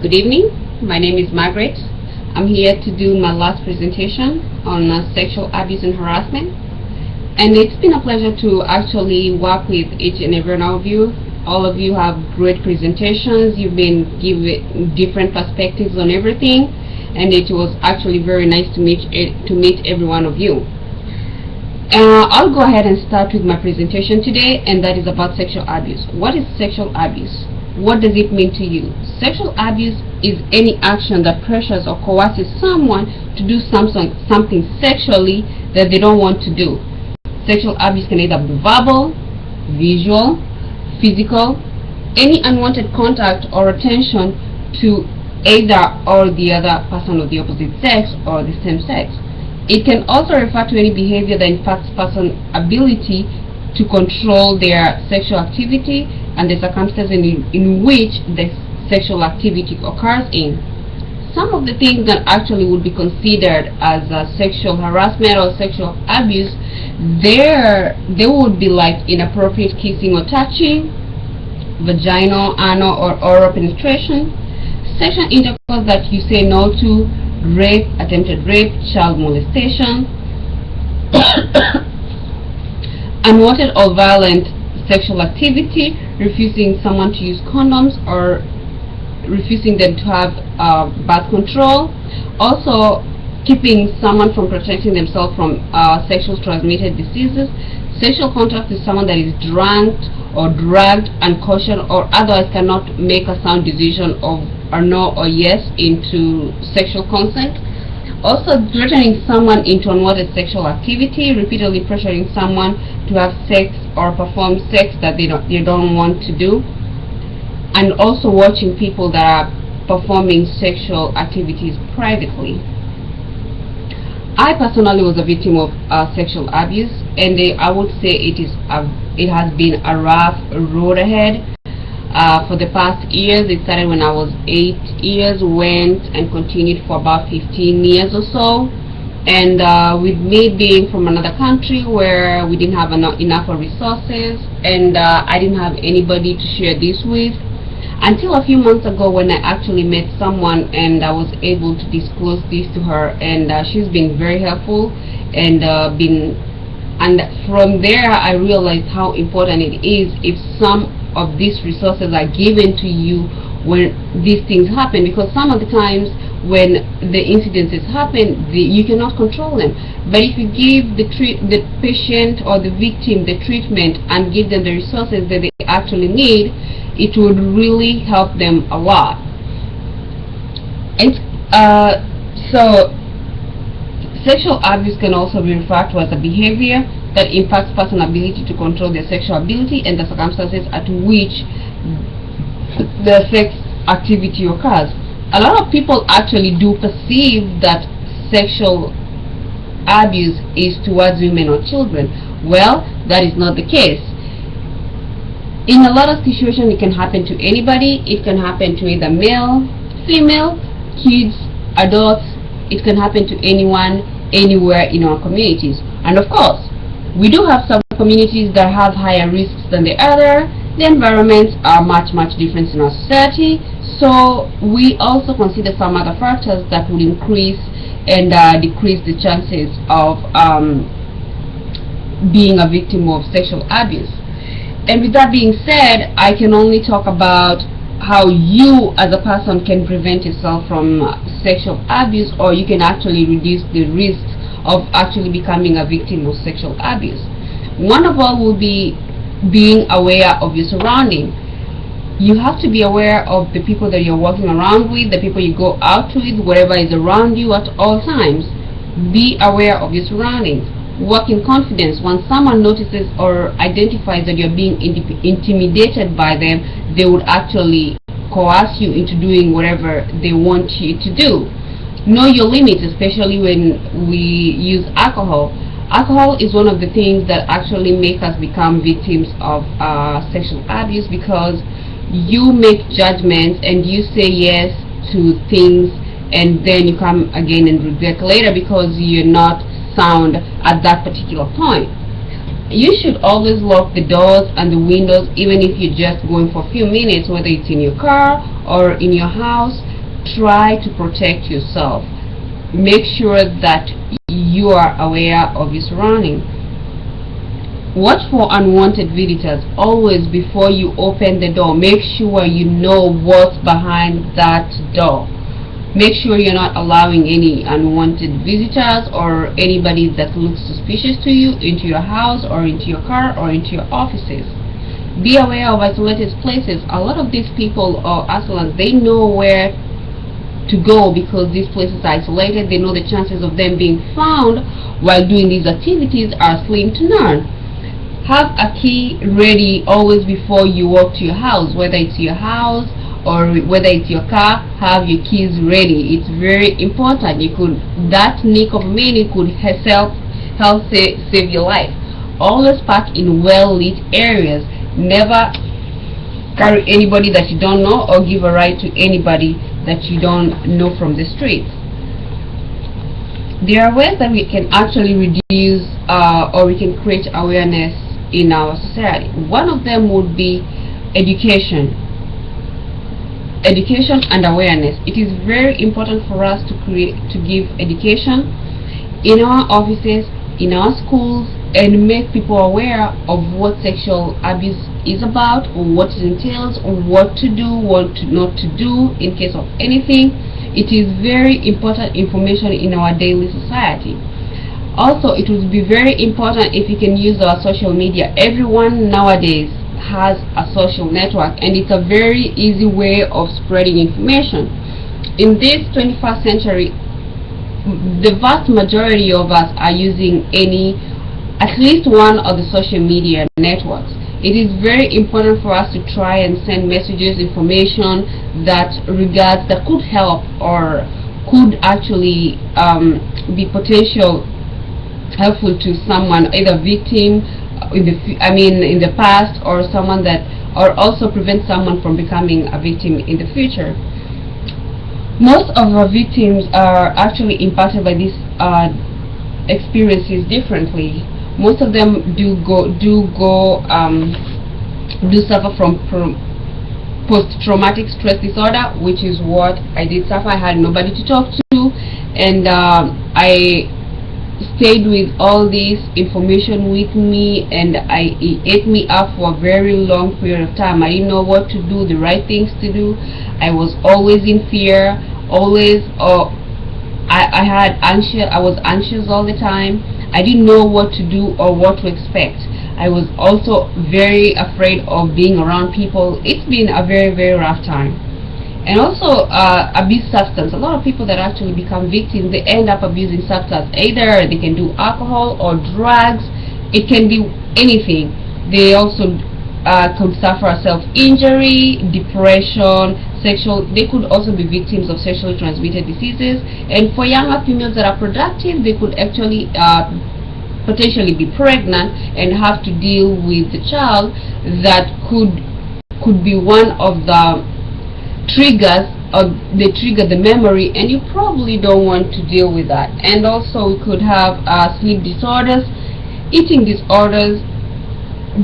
Good evening. My name is Margaret. I'm here to do my last presentation on sexual abuse and harassment. And it's been a pleasure to actually work with each and every one of you. All of you have great presentations. You've been given different perspectives on everything, and it was actually very nice to meet every one of you. I'll go ahead and start with my presentation today, and that is about sexual abuse. What is sexual abuse? What does it mean to you? Sexual abuse is any action that pressures or coerces someone to do something sexually that they don't want to do. Sexual abuse can either be verbal, visual, physical, any unwanted contact or attention to either or the other person of the opposite sex or the same sex. It can also refer to any behavior that impacts person's ability to control their sexual activity and the circumstances in which the sexual activity occurs in. Some of the things that actually would be considered as sexual harassment or sexual abuse, there would be like inappropriate kissing or touching, vaginal, anal, or oral penetration, sexual intercourse that you say no to, rape, attempted rape, child molestation, unwanted or violent sexual activity, refusing someone to use condoms or refusing them to have birth control, also keeping someone from protecting themselves from sexually transmitted diseases, sexual contact with someone that is drunk or drugged, unconscious, or otherwise cannot make a sound decision of or no or yes into sexual consent. Also, threatening someone into unwanted sexual activity, repeatedly pressuring someone to have sex or perform sex that they don't want to do, and also watching people that are performing sexual activities privately. I personally was a victim of sexual abuse, and I would say it has been a rough road ahead. For the past years. It started when I was 8 years, went and continued for about 15 years or so. And with me being from another country where we didn't have enough resources, and I didn't have anybody to share this with, until a few months ago when I actually met someone and I was able to disclose this to her, and she's been very helpful, and from there I realized how important it is if some of these resources are given to you when these things happen, because some of the times when the incidences happen, you cannot control them. But if you give the patient or the victim the treatment and give them the resources that they actually need, it would really help them a lot. And so sexual abuse can also be referred to as a behavior that impacts person's ability to control their sexual ability and the circumstances at which the sex activity occurs. A lot of people actually do perceive that sexual abuse is towards women or children. Well, that is not the case. In a lot of situations, it can happen to anybody. It can happen to either male, female, kids, adults. It can happen to anyone, anywhere in our communities. And of course, we do have some communities that have higher risks than the other. The environments are much different in our society, so we also consider some other factors that would increase and decrease the chances of being a victim of sexual abuse. And with that being said, I can only talk about how you as a person can prevent yourself from sexual abuse, or you can actually reduce the risk of actually becoming a victim of sexual abuse. One of all will be being aware of your surrounding. You have to be aware of the people that you're walking around with, the people you go out with, whatever is around you at all times. Be aware of your surroundings. Work in confidence. When someone notices or identifies that you're being intimidated by them, they would actually coerce you into doing whatever they want you to do. Know your limits, especially when we use alcohol. Alcohol is one of the things that actually make us become victims of sexual abuse, because you make judgments and you say yes to things, and then you come again and regret later because you're not sound at that particular point. You should always lock the doors and the windows, even if you're just going for a few minutes, whether it's in your car or in your house. try to protect yourself. Make sure that you are aware of your surroundings. Watch for unwanted visitors. Always, before you open the door, make sure you know what's behind that door. Make sure you're not allowing any unwanted visitors or anybody that looks suspicious to you into your house or into your car or into your offices. Be aware of isolated places. A lot of these people or asylums, they know where to go because these places are isolated. They know the chances of them being found while doing these activities are slim to none. Have a key ready always before you walk to your house, whether it's your house or whether it's your car. Have your keys ready. It's very important. That nick of a minute could help save your life. Always park in well-lit areas. Never carry anybody that you don't know or give a ride to anybody that you don't know from the streets. There are ways that we can actually reduce or we can create awareness in our society. One of them would be education and awareness. It is very important for us to give education in our offices, in our schools, and make people aware of what sexual abuse is about, or what it entails, or what to do, what not to do in case of anything. It is very important information in our daily society. Also, it would be very important if you can use our social media. Everyone nowadays has a social network, and it's a very easy way of spreading information. In this 21st century, the vast majority of us are using at least one of the social media networks. It is very important for us to try and send messages, information that could help or could actually be potential helpful to someone, either victim in the past, or someone that, or also prevent someone from becoming a victim in the future. Most of our victims are actually impacted by these experiences differently. Most of them do suffer from post-traumatic stress disorder, which is what I did suffer. I had nobody to talk to, and I stayed with all this information with me, and it ate me up for a very long period of time. I didn't know what to do, the right things to do. I was always in fear, always, I was anxious all the time. I didn't know what to do or what to expect. I was also very afraid of being around people. It's been a very, very rough time. And also abuse substance. A lot of people that actually become victims, they end up abusing substance. Either they can do alcohol or drugs. It can be anything. They also can suffer self-injury, depression, they could also be victims of sexually transmitted diseases. And for younger females that are productive, they could actually potentially be pregnant and have to deal with the child that could be one of the triggers, or they trigger the memory, and you probably don't want to deal with that. And also we could have sleep disorders, eating disorders,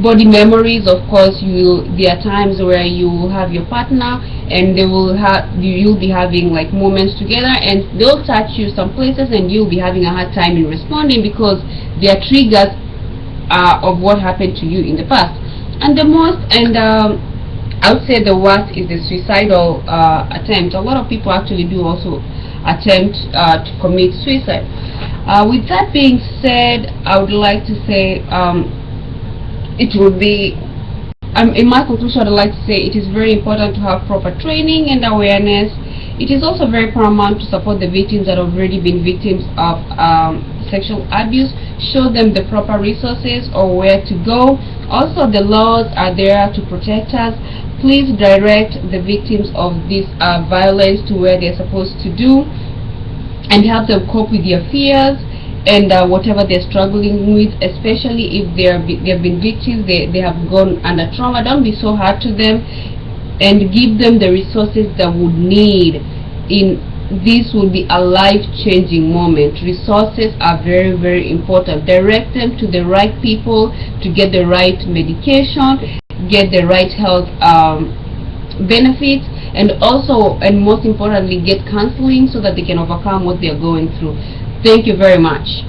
body memories. Of course, there are times where you will have your partner and you'll be having like moments together, and they'll touch you some places and you'll be having a hard time in responding because they are triggers of what happened to you in the past. And I would say the worst is the suicidal attempt. A lot of people actually do also attempt to commit suicide. With that being said, I would like to say it would be, in my conclusion, I'd like to say it is very important to have proper training and awareness. It is also very paramount to support the victims that have already been victims of sexual abuse. Show them the proper resources or where to go. Also, the laws are there to protect us. Please direct the victims of this violence to where they're supposed to do, and help them cope with their fears and whatever they're struggling with, especially if they have been victims, they have gone under trauma. Don't be so hard to them, and give them the resources that would need. This would be a life-changing moment. Resources are very, very important. Direct them to the right people to get the right medication, get the right health benefits, and also, and most importantly, get counseling so that they can overcome what they're going through. Thank you very much.